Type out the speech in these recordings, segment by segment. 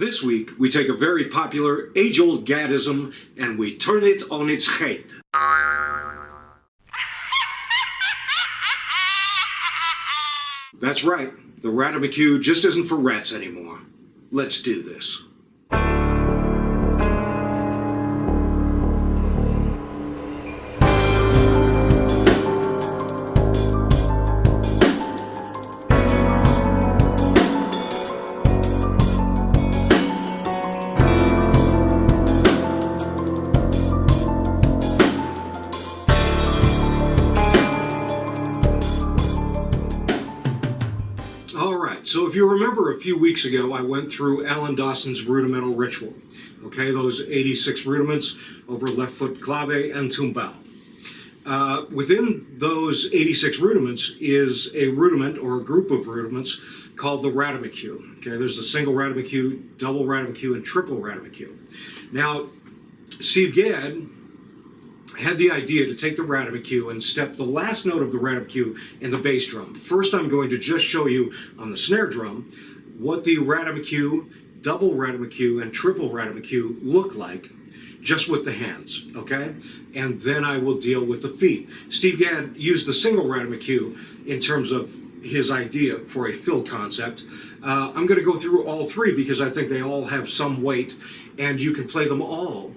This week, we take a very popular, age-old Gaddism and we turn it on its head. That's right, the Ratamacue just isn't for rats anymore. Let's do this. So if you remember a few weeks ago, I went through Alan Dawson's rudimental ritual. Okay, those 86 rudiments over left foot clave and tumbao. Within those 86 rudiments is a rudiment or a group of rudiments called the Ratamacue. Okay, there's the single Ratamacue, double Ratamacue, and triple Ratamacue. Now, Steve Gadd had the idea to take the Ratamacue and step the last note of the Ratamacue in the bass drum. First, I'm going to just show you on the snare drum what the Ratamacue, double Ratamacue, and triple Ratamacue look like just with the hands, okay? And then I will deal with the feet. Steve Gadd used the single Ratamacue in terms of his idea for a fill concept. I'm going to go through all three because I think they all have some weight and you can play them all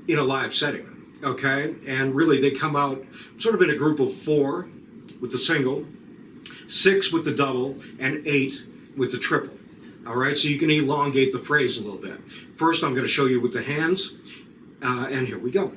in a live setting. Okay, and really they come out sort of in a group of 4 with the single, 6 with the double, and 8 with the triple. All right, so you can elongate the phrase a little bit. First, I'm going to show you with the hands, and here we go.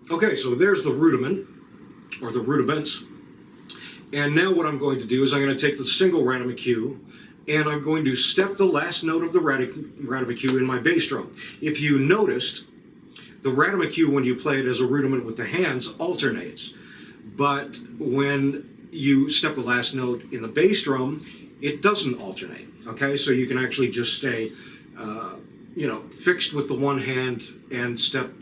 Okay, so there's the rudiment, or the rudiments. And now what I'm going to do is I'm going to take the single Ratamacue, and I'm going to step the last note of the Ratamacue in my bass drum. If you noticed, the Ratamacue, when you play it as a rudiment with the hands, alternates. But when you step the last note in the bass drum, it doesn't alternate. Okay, so you can actually just stay, fixed with the one hand and step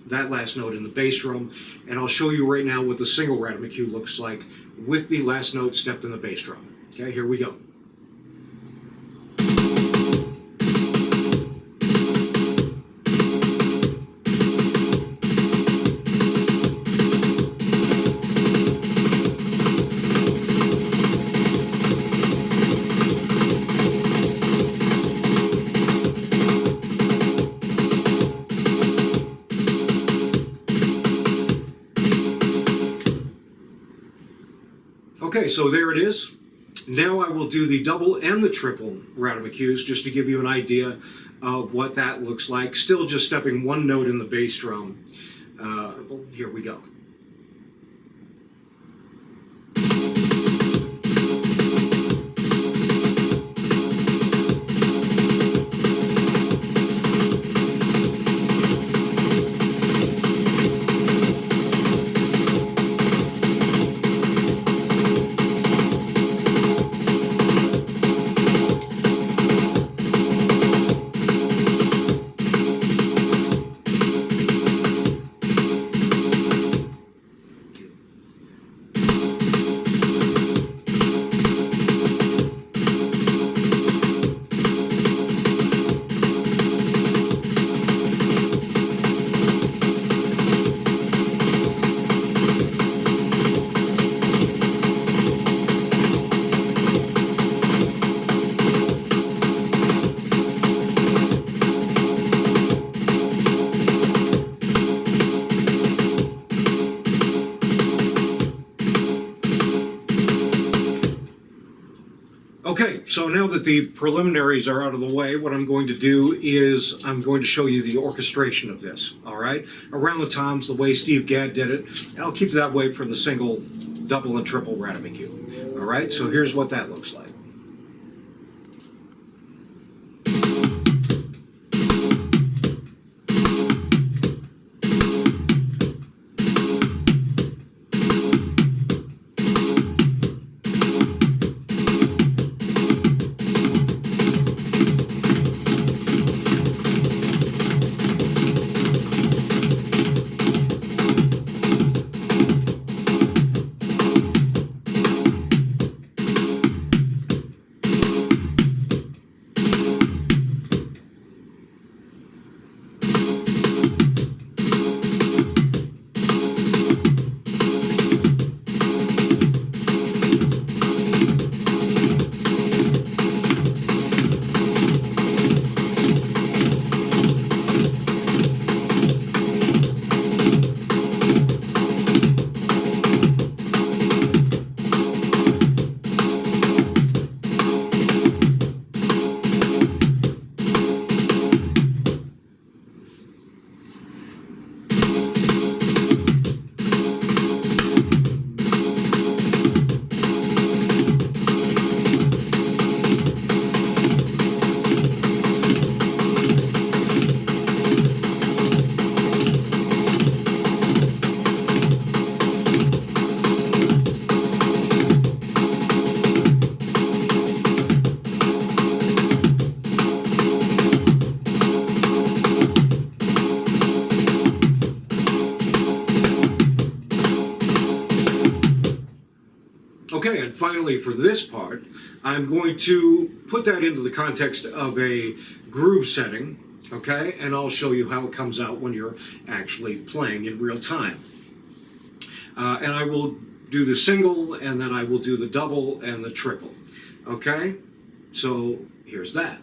that last note in the bass drum, and I'll show you right now what the single Ratamacue looks like with the last note stepped in the bass drum. Okay, here we go. Okay, so there it is. Now I will do the double and the triple Ratamacues just to give you an idea of what that looks like. Still just stepping one note in the bass drum. Here we go. Okay, so now that the preliminaries are out of the way, what I'm going to do is I'm going to show you the orchestration of this, all right? Around the toms, the way Steve Gadd did it. I'll keep it that way for the single, double, and triple Ratamacue. All right, so here's what that looks like. Okay, and finally for this part, I'm going to put that into the context of a groove setting, okay? And I'll show you how it comes out when you're actually playing in real time. And I will do the single, and then I will do the double and the triple, okay? So here's that.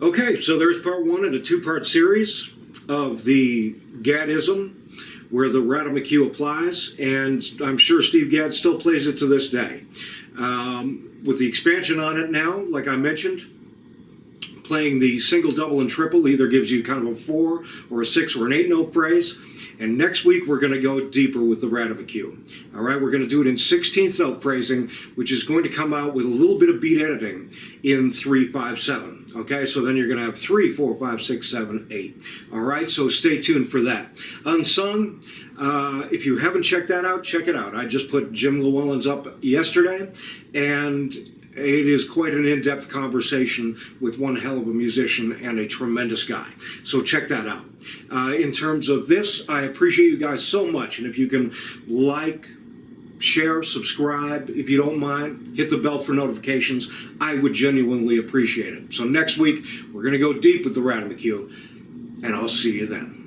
Okay, so there's part one in a two-part series of the Gaddism, where the Ratamacue applies, and I'm sure Steve Gadd still plays it to this day. With the expansion on it now, like I mentioned, playing the single, double, and triple either gives you kind of a 4 or a 6 or an 8 note phrase. And next week we're going to go deeper with the Ratamacues. All right, we're going to do it in 16th note phrasing, which is going to come out with a little bit of beat editing in 3, 5, 7. Okay, so then you're going to have 3, 4, 5, 6, 7, 8. All right, so stay tuned for that. Unsung, if you haven't checked that out, check it out. I just put Jim Llewellyn's up yesterday, and it is quite an in-depth conversation with one hell of a musician and a tremendous guy. So check that out. In terms of this, I appreciate you guys so much. And if you can like, share, subscribe, if you don't mind. Hit the bell for notifications. I would genuinely appreciate it. So next week, we're going to go deep with the Ratamacue, and I'll see you then.